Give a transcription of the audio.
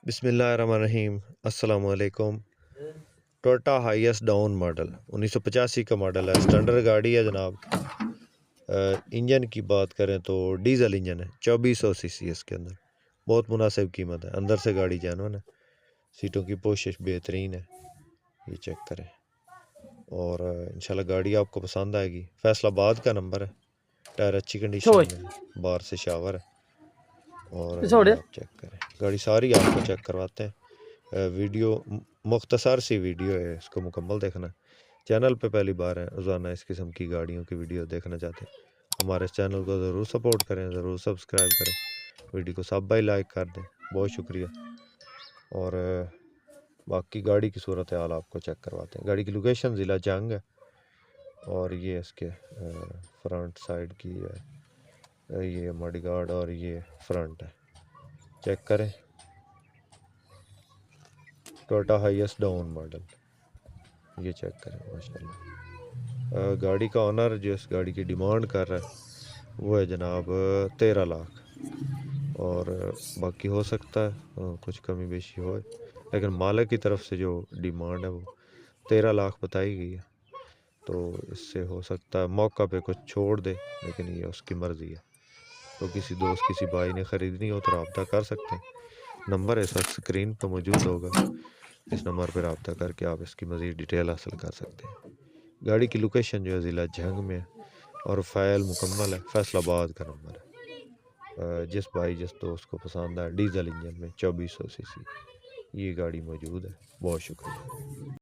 बिस्मिल्लाहिर्रहमानिर्रहीम। अस्सलाम वालेकुम। टोयोटा हाईएस्ट डाउन मॉडल 1985 का मॉडल है। स्टैंडर्ड गाड़ी है जनाब। इंजन की बात करें तो डीजल इंजन है, 2400 सीसी इसके अंदर। बहुत मुनासिब कीमत है। अंदर से गाड़ी जैनुइन है, सीटों की पोशिश बेहतरीन है, ये चेक करें। और इंशाल्लाह गाड़ी आपको पसंद आएगी। फैसलाबाद का नंबर है, टायर अच्छी कंडीशन में, बाहर से शावर है। और ये आप चेक करें, गाड़ी सारी आपको चेक करवाते हैं। वीडियो मुख्तसर सी वीडियो है, इसको मुकम्मल देखना। चैनल पे पहली बार है, रोज़ाना इस किस्म की गाड़ियों की वीडियो देखना चाहते हैं, हमारे चैनल को ज़रूर सपोर्ट करें, ज़रूर सब्सक्राइब करें, वीडियो को सब भाई लाइक कर दें, बहुत शुक्रिया। और बाकी गाड़ी की सूरत हाल आपको चेक करवाते हैं। गाड़ी की लोकेशन ज़िला जंग है, और ये इसके फ्रंट साइड की है, ये मडगार्ड और ये फ्रंट है, चेक करें। टोयोटा हाईएस्ट डाउन मॉडल, ये चेक करें माशाल्लाह। गाड़ी का ऑनर जो इस गाड़ी की डिमांड कर रहा है वो है जनाब 13 लाख, और बाकी हो सकता है कुछ कमी बेशी हो, लेकिन मालिक की तरफ से जो डिमांड है वो 13 लाख बताई गई है। तो इससे हो सकता है मौका पे कुछ छोड़ दे, लेकिन ये उसकी मर्ज़ी है। तो किसी दोस्त किसी भाई ने ख़रीदनी हो तो रब्ता कर सकते हैं। नंबर इस वक्त स्क्रीन पर मौजूद होगा, इस नंबर पर रब्ता करके आप इसकी मज़ीद डिटेल हासिल कर सकते हैं। गाड़ी की लोकेशन जो है ज़िला झंग में है, और फ़ाइल मुकम्मल है, फैसलाबाद का नंबर है। जिस भाई जिस दोस्त को पसंद है डीजल इंजन में 2400 सीसी, ये गाड़ी मौजूद है। बहुत शुक्रिया।